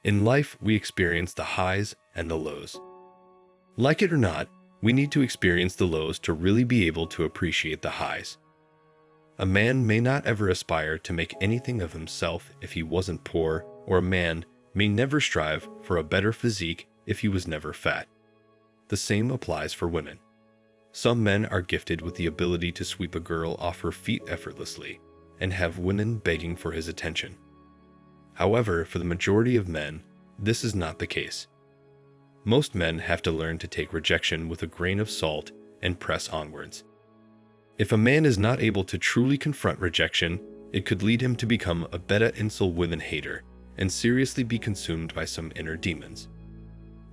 In life, we experience the highs and the lows. Like it or not, we need to experience the lows to really be able to appreciate the highs. A man may not ever aspire to make anything of himself if he wasn't poor, or a man may never strive for a better physique if he was never fat. The same applies for women. Some men are gifted with the ability to sweep a girl off her feet effortlessly and have women begging for his attention. However, for the majority of men, this is not the case. Most men have to learn to take rejection with a grain of salt and press onwards. If a man is not able to truly confront rejection, it could lead him to become a beta-incel women hater and seriously be consumed by some inner demons.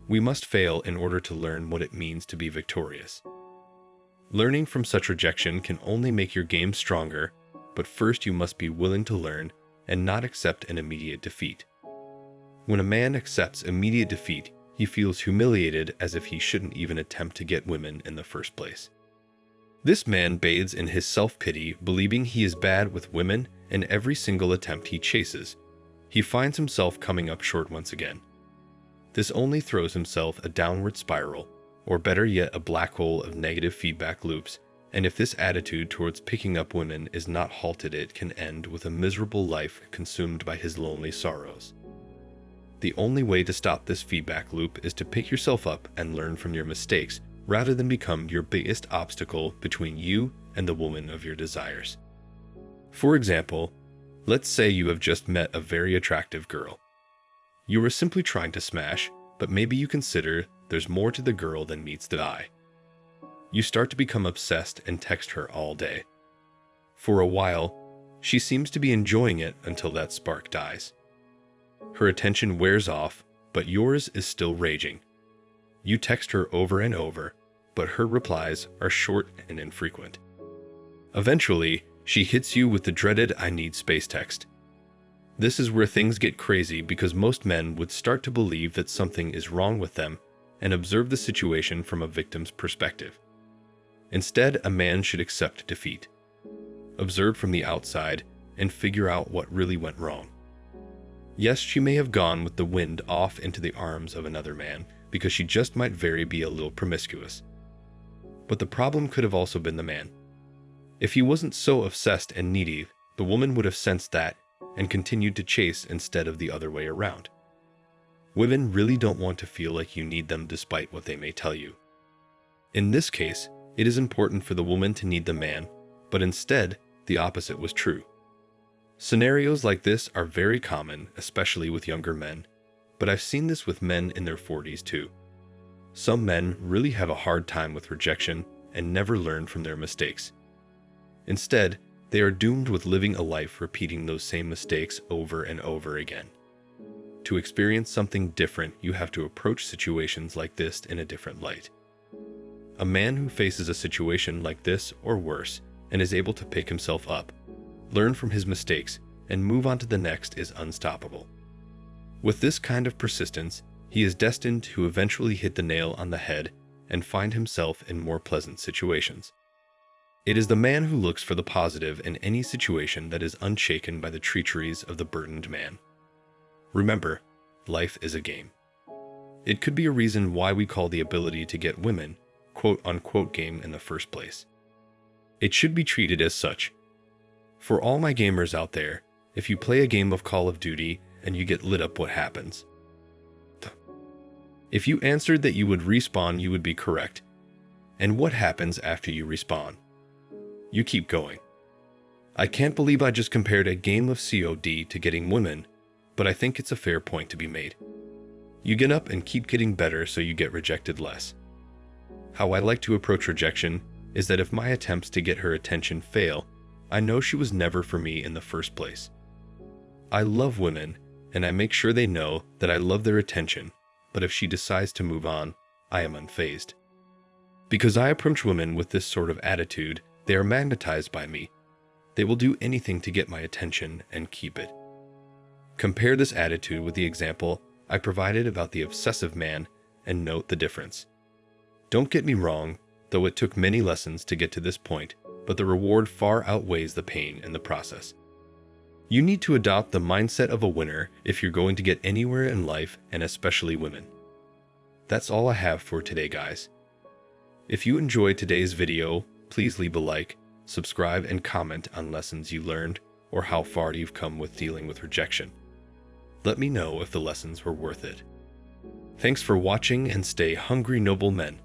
We must fail in order to learn what it means to be victorious. Learning from such rejection can only make your game stronger, but first you must be willing to learn and not accept an immediate defeat. When a man accepts immediate defeat, he feels humiliated as if he shouldn't even attempt to get women in the first place. This man bathes in his self-pity, believing he is bad with women in every single attempt he chases. He finds himself coming up short once again. This only throws himself a downward spiral, or better yet a black hole of negative feedback loops, and if this attitude towards picking up women is not halted, it can end with a miserable life consumed by his lonely sorrows. The only way to stop this feedback loop is to pick yourself up and learn from your mistakes, rather than become your biggest obstacle between you and the woman of your desires. For example, let's say you have just met a very attractive girl. You are simply trying to smash, but maybe you consider there's more to the girl than meets the eye. You start to become obsessed and text her all day. For a while, she seems to be enjoying it until that spark dies. Her attention wears off, but yours is still raging. You text her over and over, but her replies are short and infrequent. Eventually, she hits you with the dreaded "I need space" text. This is where things get crazy because most men would start to believe that something is wrong with them and observe the situation from a victim's perspective. Instead, a man should accept defeat, observe from the outside, and figure out what really went wrong. Yes, she may have gone with the wind off into the arms of another man because she just might be a little promiscuous. But the problem could have also been the man. If he wasn't so obsessed and needy, the woman would have sensed that and continued to chase instead of the other way around. Women really don't want to feel like you need them despite what they may tell you. In this case, it is important for the woman to need the man, but instead, the opposite was true. Scenarios like this are very common, especially with younger men, but I've seen this with men in their 40s too. Some men really have a hard time with rejection and never learn from their mistakes. Instead, they are doomed with living a life repeating those same mistakes over and over again. To experience something different, you have to approach situations like this in a different light. A man who faces a situation like this or worse and is able to pick himself up, learn from his mistakes, and move on to the next is unstoppable. With this kind of persistence, he is destined to eventually hit the nail on the head and find himself in more pleasant situations. It is the man who looks for the positive in any situation that is unshaken by the treacheries of the burdened man. Remember, life is a game. It could be a reason why we call the ability to get women quote-unquote game in the first place. It should be treated as such. For all my gamers out there, if you play a game of Call of Duty and you get lit up, what happens? If you answered that you would respawn, you would be correct. And what happens after you respawn? You keep going. I can't believe I just compared a game of COD to getting women, but I think it's a fair point to be made. You get up and keep getting better so you get rejected less. How I like to approach rejection is that if my attempts to get her attention fail, I know she was never for me in the first place. I love women, and I make sure they know that I love their attention, but if she decides to move on, I am unfazed. Because I approach women with this sort of attitude, they are magnetized by me. They will do anything to get my attention and keep it. Compare this attitude with the example I provided about the obsessive man and note the difference. Don't get me wrong, though it took many lessons to get to this point, but the reward far outweighs the pain in the process. You need to adopt the mindset of a winner if you're going to get anywhere in life, and especially women. That's all I have for today, guys. If you enjoyed today's video, please leave a like, subscribe, and comment on lessons you learned or how far you've come with dealing with rejection. Let me know if the lessons were worth it. Thanks for watching, and stay hungry, noble men.